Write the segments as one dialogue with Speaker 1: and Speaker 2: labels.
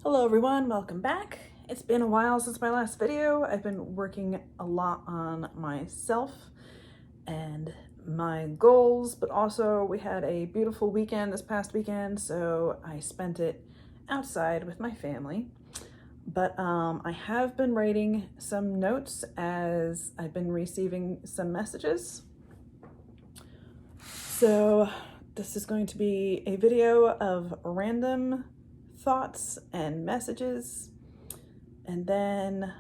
Speaker 1: Hello everyone, welcome back. It's been a while since my last video. I've been working a lot on myself and my goals, but also we had a beautiful weekend this past weekend, so I spent it outside with my family. But I have been writing some notes as I've been receiving some messages. So this is going to be a video of random thoughts and messages, and then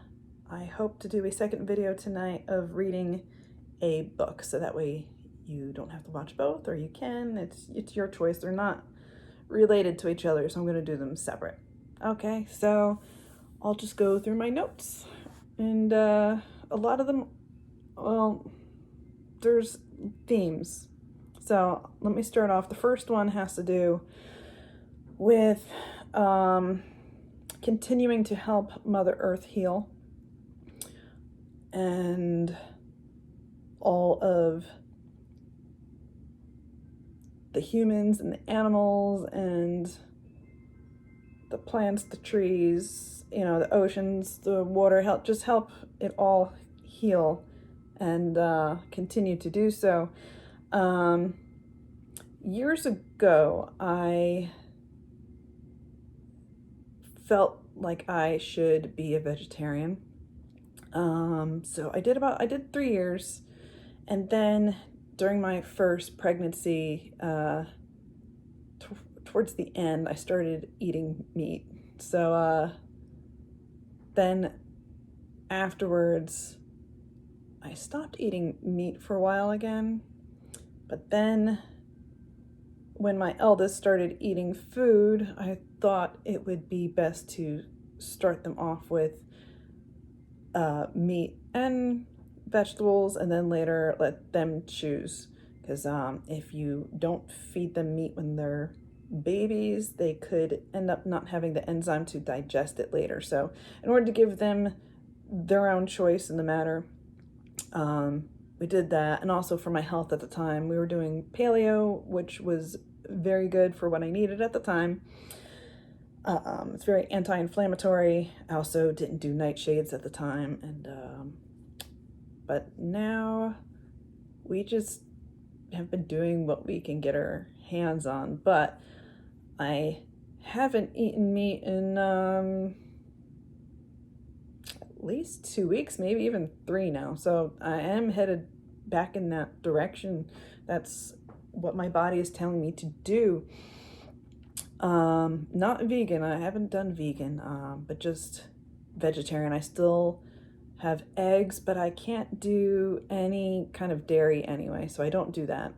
Speaker 1: I hope to do a second video tonight of reading a book, so that way you don't have to watch both, or you can. It's your choice. They're not related to each other, so I'm going to do them separate. Okay, so I'll just go through my notes, and a lot of them, well, there's themes. So let me start off. The first one has to do with continuing to help Mother Earth heal, and all of the humans and the animals and the plants, the trees, the oceans, the water, help it all heal and continue to do so. Years ago, I felt like I should be a vegetarian. So I did 3 years, and then during my first pregnancy, towards the end, I started eating meat. So then afterwards, I stopped eating meat for a while again, but then when my eldest started eating food, I thought it would be best to start them off with meat and vegetables, and then later let them choose. Because if you don't feed them meat when they're babies, they could end up not having the enzyme to digest it later. So in order to give them their own choice in the matter, we did that. And also for my health at the time, we were doing paleo, which was very good for what I needed at the time. It's very anti-inflammatory. I also didn't do nightshades at the time, and but now we just have been doing what we can get our hands on. But I haven't eaten meat in at least 2 weeks, maybe even 3 now. So I am headed back in that direction. That's what my body is telling me to do. Not vegan. I haven't done vegan, but just vegetarian. I still have eggs, but I can't do any kind of dairy anyway, so I don't do that.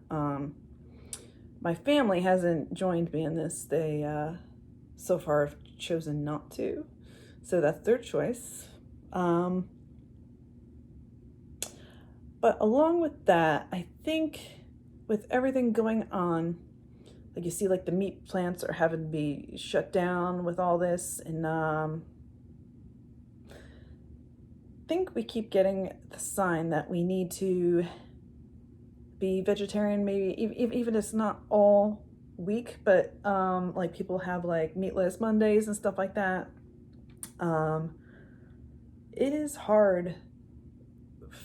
Speaker 1: My family hasn't joined me in this. They so far have chosen not to, so that's their choice. But along with that, I think with everything going on, like you see, like the meat plants are having to be shut down with all this, and I think we keep getting the sign that we need to be vegetarian, maybe even if it's not all week, but like people have like meatless Mondays and stuff like that. It is hard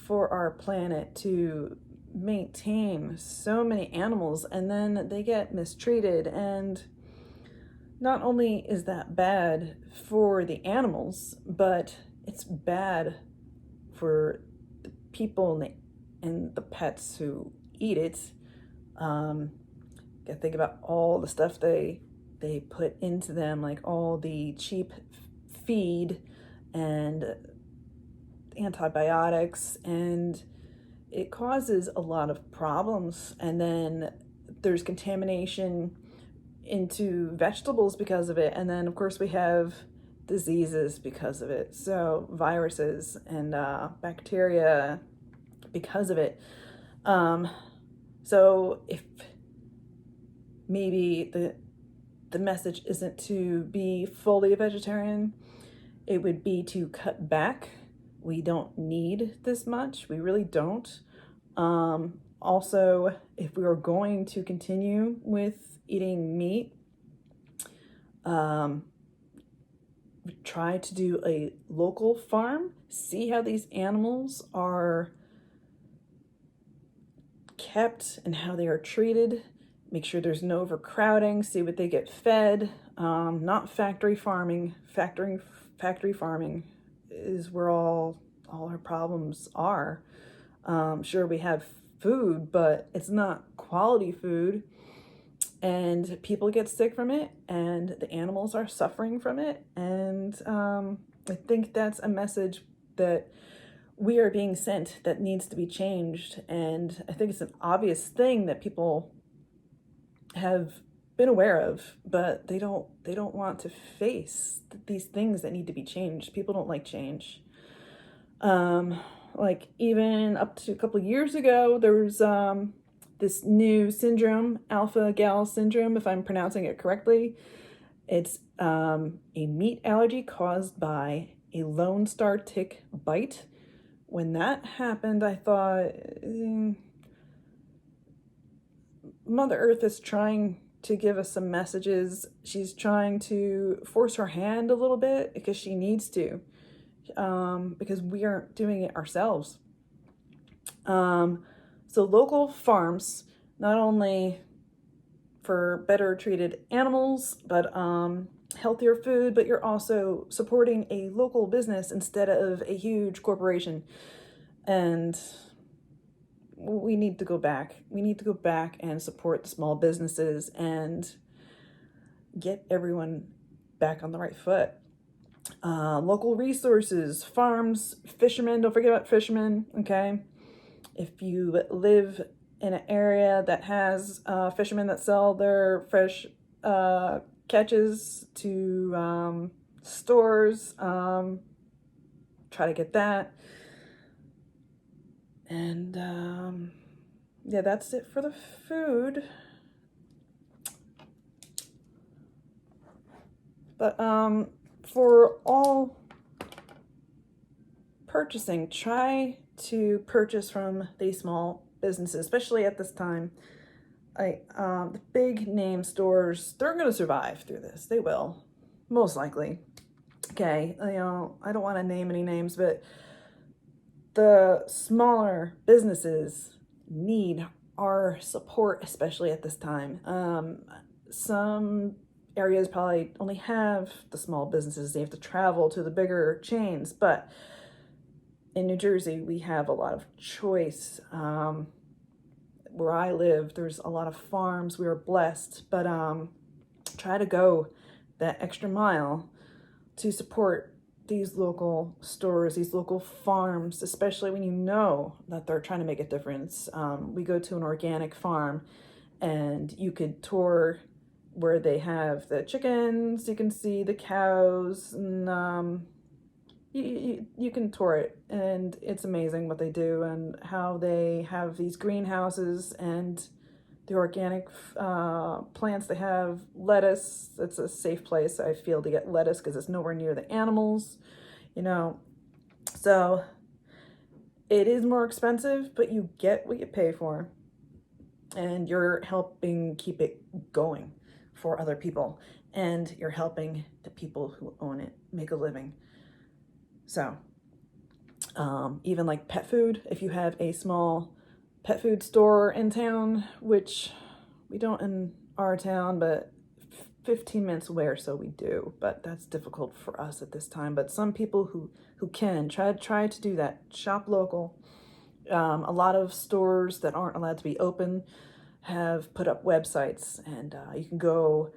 Speaker 1: for our planet to maintain so many animals, and then they get mistreated, and not only is that bad for the animals, but it's bad for the people and the pets who eat it. Gotta think about all the stuff they put into them, like all the cheap feed and antibiotics, and it causes a lot of problems. And then there's contamination into vegetables because of it, and then of course we have diseases because of it, so viruses and bacteria because of it. So if maybe the message isn't to be fully a vegetarian, it would be to cut back. We don't need this much. We really don't. Also, if we are going to continue with eating meat, try to do a local farm, see how these animals are kept and how they are treated, make sure there's no overcrowding, see what they get fed, not factory farming. Factory farming is where all our problems are. Sure, we have food, but it's not quality food, and people get sick from it, and the animals are suffering from it. And I think that's a message that we are being sent that needs to be changed. And I think it's an obvious thing that people have been aware of, but they don't want to face these things that need to be changed. People don't like change. Like even up to a couple of years ago, there was this new syndrome, alpha gal syndrome, if I'm pronouncing it correctly. It's a meat allergy caused by a Lone Star tick bite. When that happened, I thought, Mother Earth is trying to give us some messages. She's trying to force her hand a little bit because she needs to, because we aren't doing it ourselves. So local farms, not only for better treated animals, but healthier food, but you're also supporting a local business instead of a huge corporation. And we need to go back. We need to go back and support the small businesses and get everyone back on the right foot. Local resources, farms, fishermen, don't forget about fishermen, okay? If you live in an area that has fishermen that sell their fresh catches to stores, try to get that. And yeah, that's it for the food. But for all purchasing, try to purchase from these small businesses, especially at this time. The big name stores, they're going to survive through this. They will, most likely. Okay, I don't want to name any names, but the smaller businesses need our support, especially at this time. Some areas probably only have the small businesses. They have to travel to the bigger chains, but in New Jersey, we have a lot of choice. Where I live, there's a lot of farms. We are blessed, but try to go that extra mile to support these local stores, these local farms, especially when you know that they're trying to make a difference. We go to an organic farm, and you could tour where they have the chickens, you can see the cows, and you can tour it, and it's amazing what they do and how they have these greenhouses and the organic plants. They have lettuce. It's a safe place, I feel, to get lettuce because it's nowhere near the animals, So it is more expensive, but you get what you pay for, and you're helping keep it going for other people, and you're helping the people who own it make a living. So even like pet food, if you have a small pet food store in town, which we don't in our town, but 15 minutes away or so we do, but that's difficult for us at this time. But some people who can try to do that, shop local. A lot of stores that aren't allowed to be open have put up websites, and you can go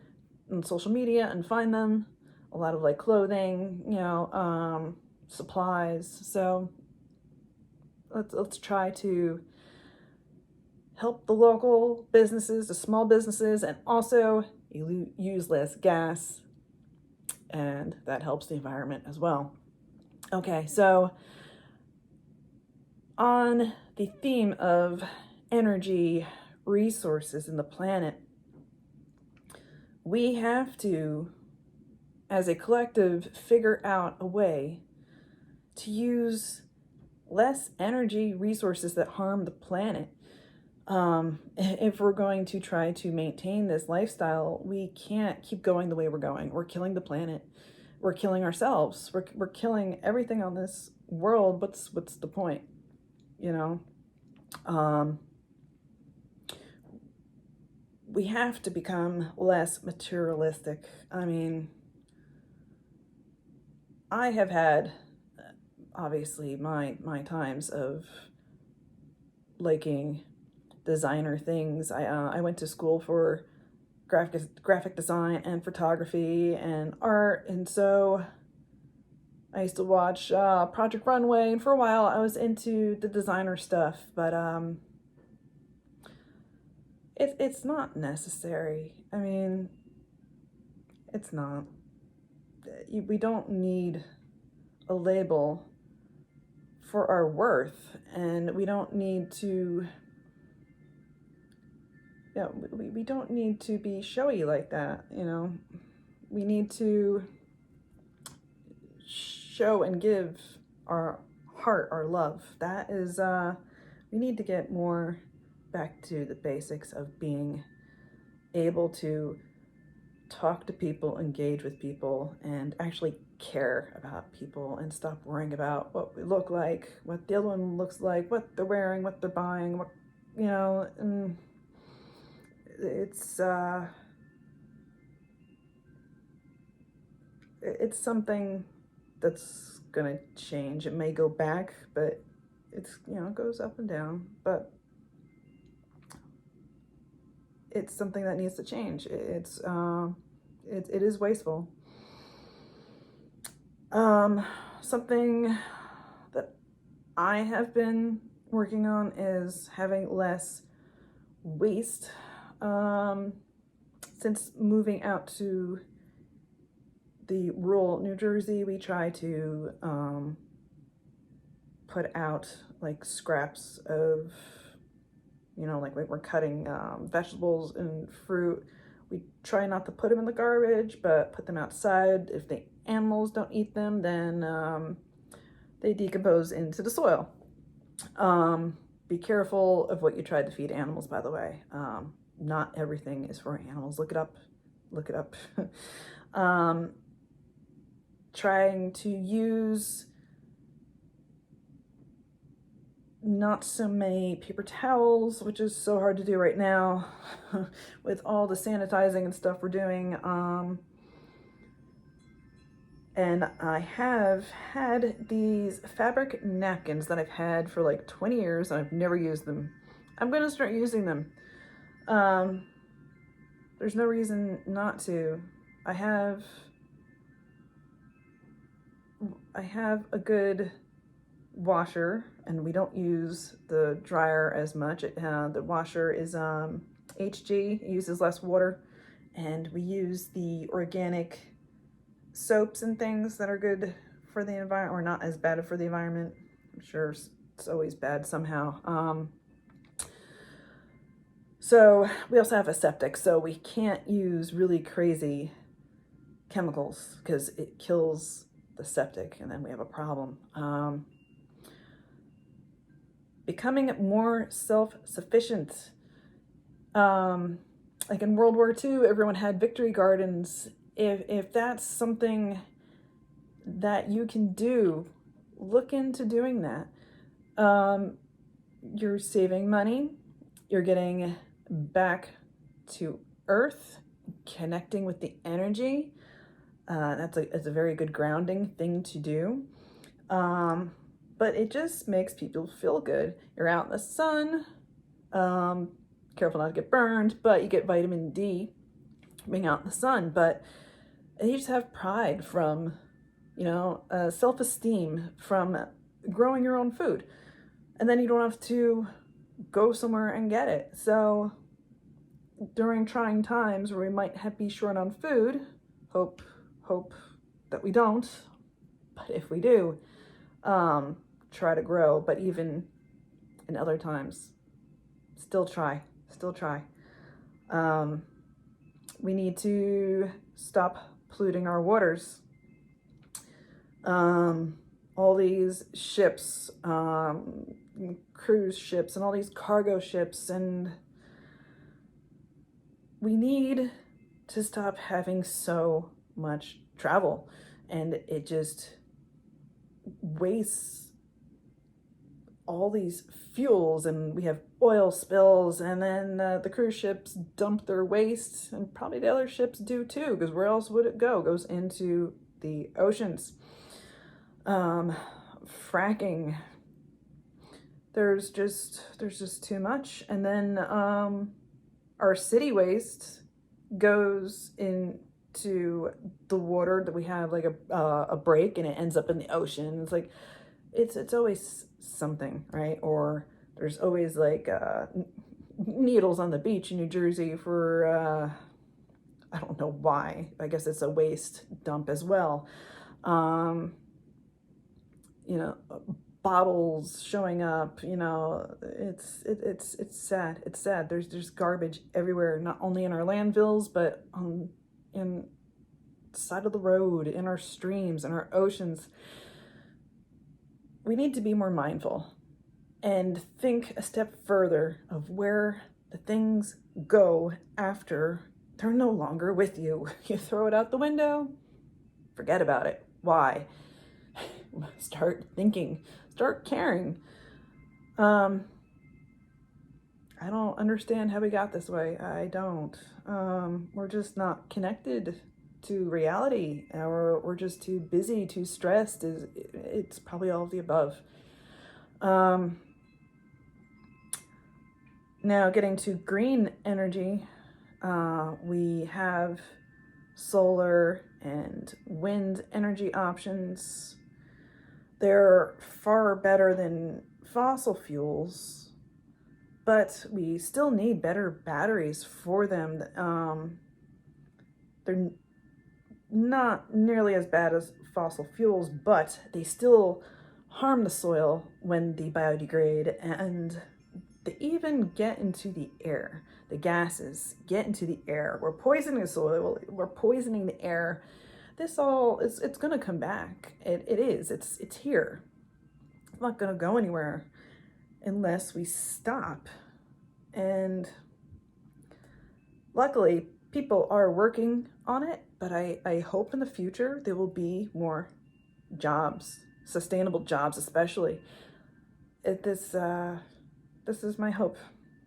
Speaker 1: on social media and find them. A lot of like clothing, supplies. So let's try to help the local businesses, the small businesses, and also use less gas, and that helps the environment as well. Okay, so on the theme of energy resources in the planet, we have to, as a collective, figure out a way to use less energy resources that harm the planet. If we're going to try to maintain this lifestyle, we can't keep going the way we're going. We're killing the planet. we're killing ourselves. We're killing everything on this world. What's the point? You know, we have to become less materialistic. I mean, I have had, obviously, my times of liking designer things. I went to school for graphic design and photography and art, and so I used to watch Project Runway, and for a while I was into the designer stuff, but it's not necessary. I mean, it's not. We don't need a label for our worth, and we don't need to, you know, we don't need to be showy like that, you know. We need to show and give our heart, our love. That is, we need to get more back to the basics of being able to talk to people, engage with people, and actually care about people, and stop worrying about what we look like, what the other one looks like, what they're wearing, what they're buying, what, you know. And it's something that's gonna change. It may go back, but it's, you know, it goes up and down, but it's something that needs to change. It is wasteful. Something that I have been working on is having less waste. Since moving out to the rural New Jersey, we try to put out like scraps of, you know, like we're cutting vegetables and fruit. We try not to put them in the garbage, but put them outside. If the animals don't eat them, then they decompose into the soil. Be careful of what you try to feed animals, by the way. Not everything is for animals. Look it up. Look it up. Trying to use not so many paper towels, which is so hard to do right now with all the sanitizing and stuff we're doing. And I have had these fabric napkins that I've had for like 20 years, and I've never used them. I'm going to start using them. There's no reason not to. I have a good washer, and we don't use the dryer as much. The washer is HG, it uses less water, and we use the organic soaps and things that are good for the environment, or not as bad for the environment. I'm sure it's always bad somehow. So we also have a septic, so we can't use really crazy chemicals because it kills the septic, and then we have a problem. Becoming more self-sufficient. Like in World War II, everyone had victory gardens. If that's something that you can do, look into doing that. You're saving money. You're getting back to earth, connecting with the energy. It's a very good grounding thing to do. But it just makes people feel good. You're out in the sun. Careful not to get burned, but you get vitamin D being out in the sun. But you just have pride from, you know, self-esteem from growing your own food. And then you don't have to go somewhere and get it. So during trying times where we might be short on food, hope that we don't, but if we do, try to grow. But even in other times, still try. We need to stop polluting our waters. All these ships, cruise ships, and all these cargo ships, and we need to stop having so much travel. and it just wastes all these fuels, and we have oil spills, and then the cruise ships dump their waste, and probably the other ships do too, because where else would it go? It goes into the oceans. Fracking, there's just too much. And then our city waste goes into the water that we have like a break, and it ends up in the ocean. It's like it's always something, right? Or there's always like needles on the beach in New Jersey for I don't know why. I guess it's a waste dump as well. You know, bottles showing up, you know, it's sad. It's sad. There's garbage everywhere, not only in our landfills, but in side of the road, in our streams, in our oceans. We need to be more mindful and think a step further of where the things go after they're no longer with you. You throw it out the window, forget about it. Why? Start thinking, start caring. I don't understand how we got this way. I don't. We're just not connected to reality, or we're just too busy, too stressed. It's probably all of the above. Now getting to green energy, we have solar and wind energy options. They're far better than fossil fuels, but we still need better batteries for them. They're not nearly as bad as fossil fuels, but they still harm the soil when they biodegrade, and they even get into the air. The gases get into the air. We're poisoning the soil, we're poisoning the air. This all is, it's gonna come back. It is, it's here. It's not gonna go anywhere unless we stop. And luckily, people are working on it, but I hope in the future there will be more jobs, sustainable jobs especially. This is my hope,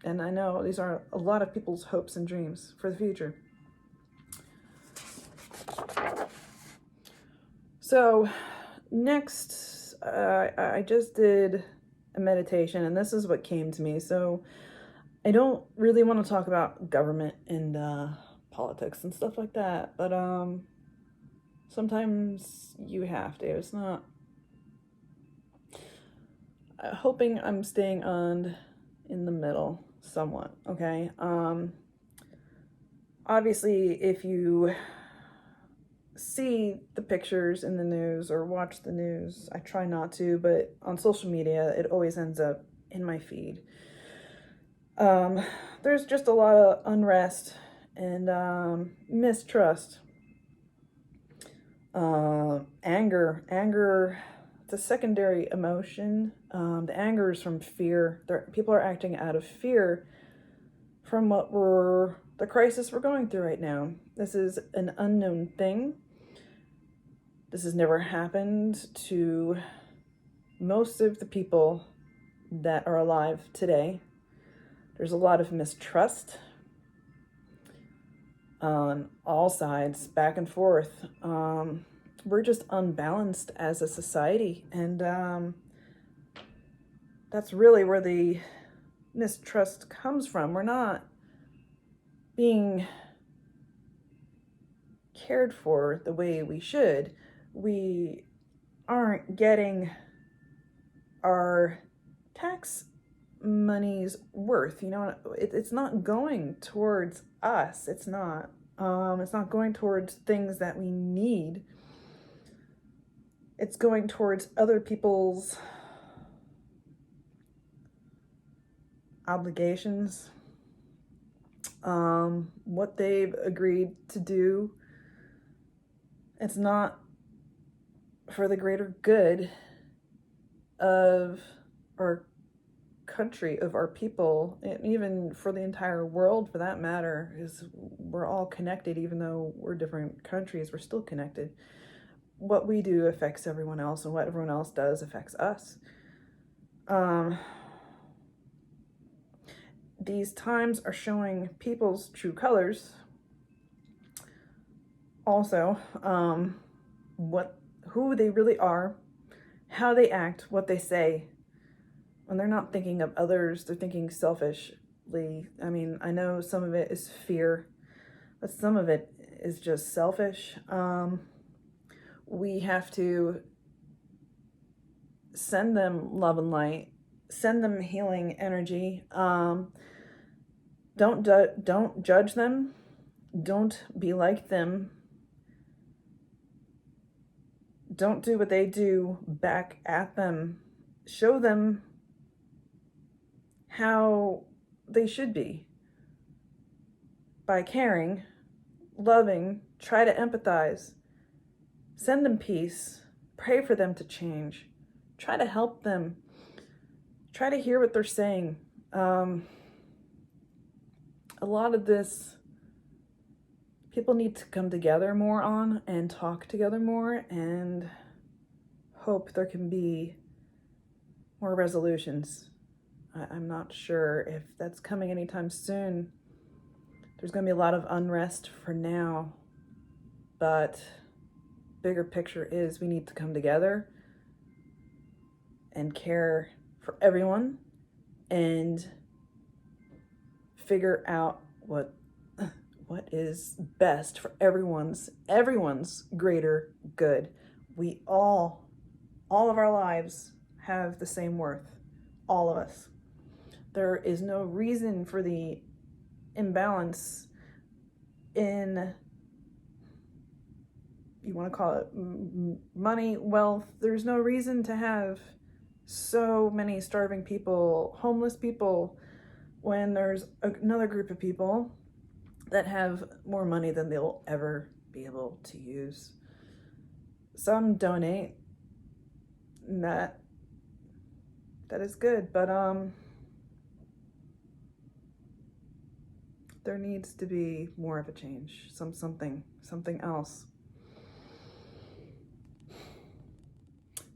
Speaker 1: and I know these are a lot of people's hopes and dreams for the future. So next, I just did a meditation, and this is what came to me. So I don't really want to talk about government and politics and stuff like that, but sometimes you have to. It's not. Hoping I'm staying on in the middle somewhat, okay? Obviously, if you see the pictures in the news or watch the news, I try not to, but on social media, it always ends up in my feed. There's just a lot of unrest and mistrust. Anger, it's a secondary emotion. The anger is from fear. People are acting out of fear from the crisis we're going through right now. This is an unknown thing. This has never happened to most of the people that are alive today. There's a lot of mistrust on all sides, back and forth. We're just unbalanced as a society, and that's really where the mistrust comes from. We're not being cared for the way we should. We aren't getting our tax money's worth. You know, it's not going towards us. It's not going towards things that we need. It's going towards other people's obligations, what they've agreed to do. It's not for the greater good of our country, of our people, and even for the entire world for that matter, because we're all connected. Even though we're different countries, we're still connected. what we do affects everyone else, and what everyone else does affects us. These times are showing people's true colors. Also, who they really are, how they act, what they say. When they're not thinking of others, they're thinking selfishly. I mean, I know some of it is fear, but some of it is just selfish. We have to send them love and light, send them healing energy. Don't judge them. Don't be like them. Don't do what they do back at them. Show them how they should be by caring, loving, try to empathize, send them peace, pray for them to change, try to help them, try to hear what they're saying. A lot of this, people need to come together more on and talk together more, and hope there can be more resolutions. I'm not sure if that's coming anytime soon. There's going to be a lot of unrest for now, but bigger picture is we need to come together and care for everyone and figure out what is best for everyone's greater good. We all of our lives have the same worth, all of us. There is no reason for the imbalance in, you want to call it money, wealth. There's no reason to have so many starving people, homeless people, when there's another group of people that have more money than they'll ever be able to use. Some donate, and that is good, but there needs to be more of a change, something else.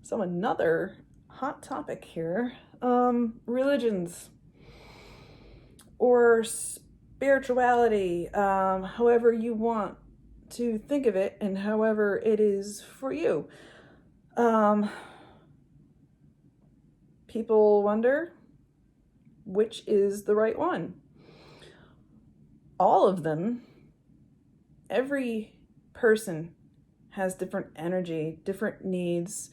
Speaker 1: So another hot topic here, religions or spirituality, however you want to think of it and however it is for you. People wonder which is the right one. All of them, every person has different energy, different needs,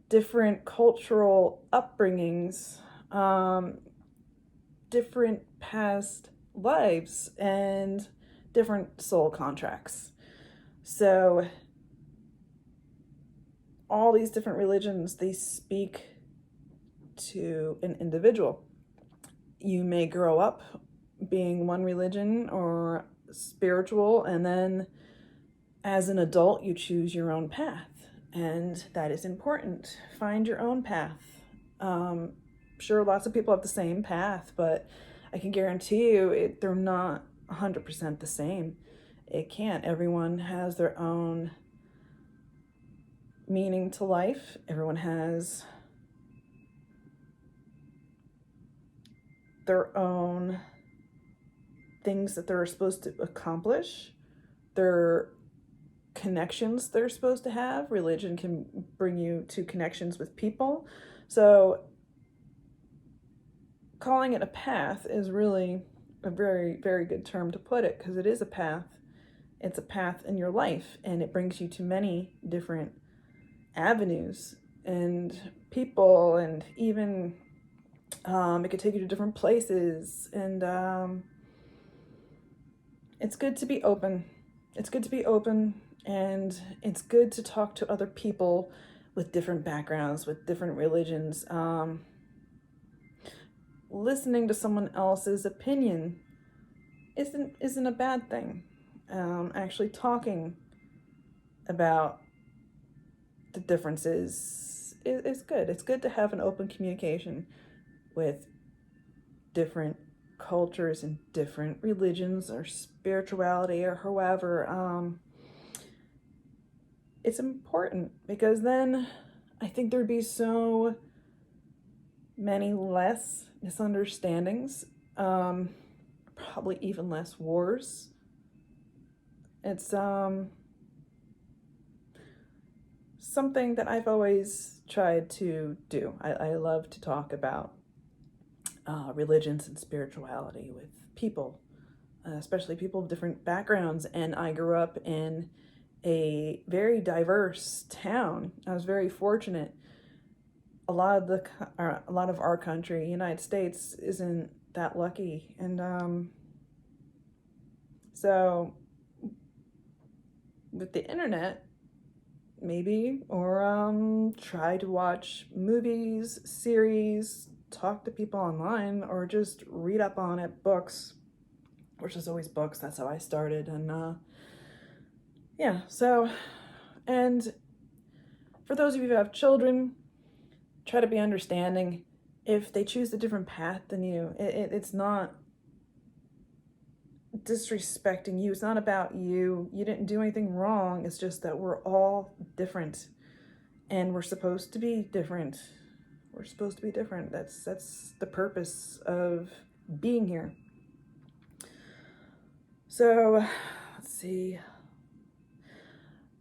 Speaker 1: different cultural upbringings, different past lives, and different soul contracts. So all these different religions, they speak to an individual. You may grow up being one religion or spiritual, and then as an adult you choose your own path, and that is important. Find your own path. Sure, lots of people have the same path, but I can guarantee you they're not 100% the same. It can't. Everyone has their own meaning to life. Everyone has their own things that they're supposed to accomplish, their connections they're supposed to have. Religion can bring you to connections with people. So calling it a path is really a very, very good term to put it, because it is a path. It's a path in your life, and it brings you to many different avenues and people, and even it could take you to different places, and it's good to be open. It's good to be open, and it's good to talk to other people with different backgrounds, with different religions. Listening to someone else's opinion isn't a bad thing. Actually talking about the differences is good. It's good to have an open communication with different cultures and different religions or spirituality or however. it's important, because then I think there'd be so many less misunderstandings, probably even less wars. It's something that I've always tried to do. I love to talk about religions and spirituality with people, especially people of different backgrounds. And I grew up in a very diverse town. I was very fortunate. A lot of our country, United States, isn't that lucky, and so with the internet, maybe, or try to watch movies, series, talk to people online, or just read up on it, books, which is always books. That's how I started, and yeah. So, and for those of you who have children, try to be understanding. If they choose a different path than you, it's not disrespecting you. It's not about you. You didn't do anything wrong. It's just that we're all different, and we're supposed to be different. We're supposed to be different. That's the purpose of being here. So, let's see.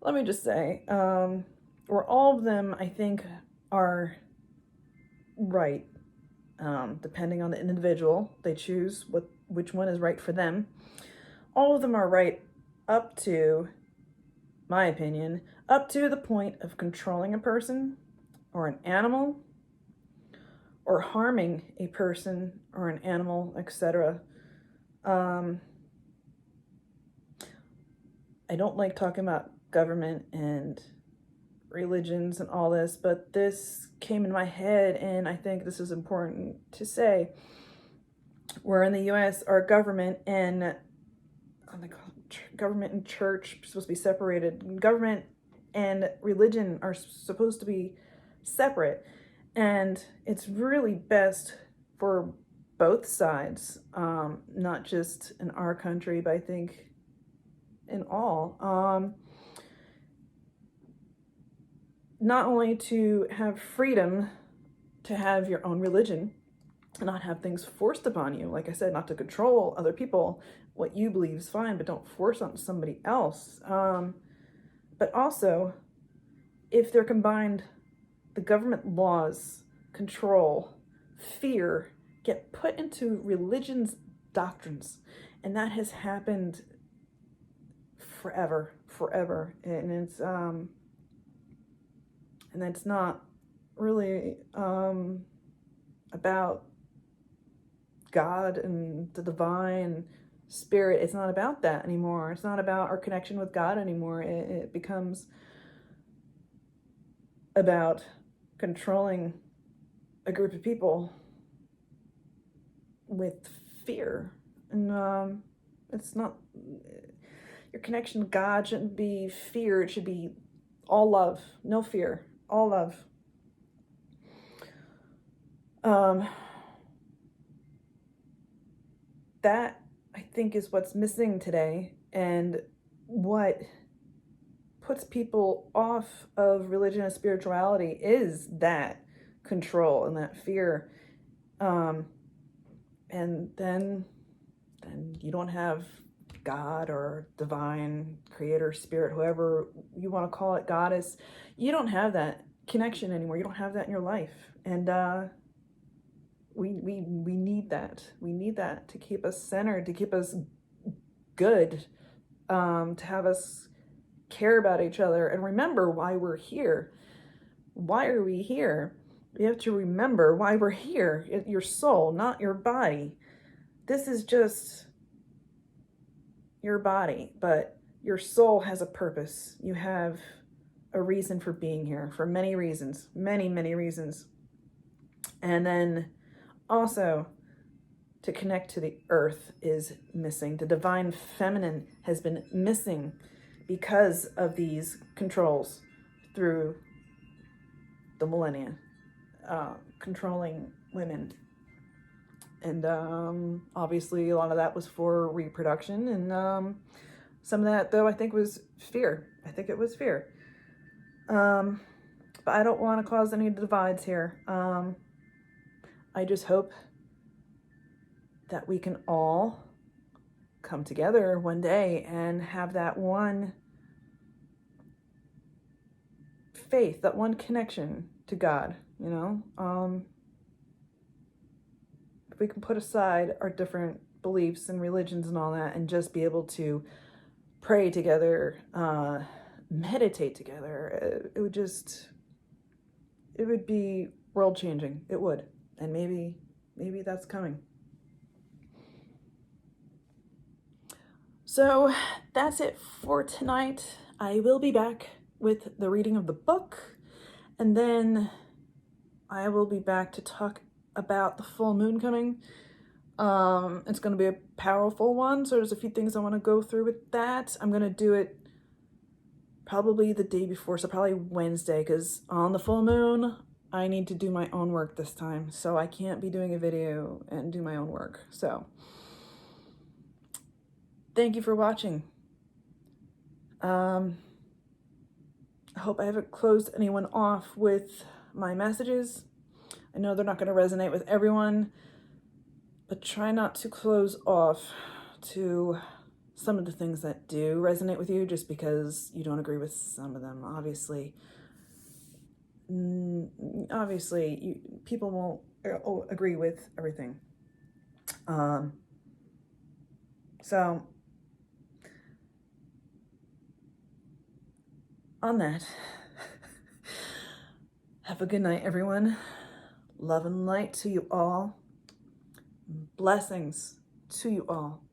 Speaker 1: Let me just say, or all of them, I think, are right. Depending on the individual, they choose which one is right for them. All of them are right up to, my opinion, up to the point of controlling a person or an animal, or harming a person or an animal, etc. I don't like talking about government and religions and all this, but this came in my head, and I think this is important to say. We're in the US, our government and government and church are supposed to be separated. Government and religion are supposed to be separate, and it's really best for both sides, not just in our country, but I think in all. Not only to have freedom to have your own religion and not have things forced upon you. Like I said, not to control other people. What you believe is fine, but don't force on somebody else. But also, if they're combined, the government laws, control, fear, get put into religion's doctrines. And that has happened forever. And it's not really about God and the divine spirit. It's not about that anymore. It's not about our connection with God anymore. It becomes about controlling a group of people with fear. And it's not, your connection to God shouldn't be fear. It should be all love, no fear, all love. That, I think, is what's missing today, and what puts people off of religion and spirituality is that control and that fear. And then you don't have God or divine creator, spirit, whoever you want to call it, goddess. You don't have that connection anymore. You don't have that in your life. And we need that. We need that to keep us centered, to keep us good, to have us care about each other and remember why we're here. Why are we here? You have to remember why we're here. Your soul, not your body. This is just your body, but your soul has a purpose. You have a reason for being here, for many reasons, many reasons. And then also, to connect to the earth is missing. The divine feminine has been missing because of these controls through the millennia, controlling women. And obviously a lot of that was for reproduction, and some of that, though, I think was fear. I think it was fear. But I don't want to cause any divides here. I just hope that we can all come together one day and have that one faith, that one connection to God, you know? If we can put aside our different beliefs and religions and all that and just be able to pray together, meditate together, it would be world changing. It would. And maybe that's coming. So that's it for tonight. I will be back with the reading of the book, and then I will be back to talk about the full moon coming. It's going to be a powerful one, so there's a few things I want to go through with that. I'm going to do it probably the day before, so probably Wednesday, because on the full moon, I need to do my own work this time, so I can't be doing a video and do my own work. So thank you for watching. I hope I haven't closed anyone off with my messages. I know they're not going to resonate with everyone, but try not to close off to some of the things that do resonate with you just because you don't agree with some of them. Obviously, people won't agree with everything. So on that, have a good night, everyone. Love and light to you all. Blessings to you all.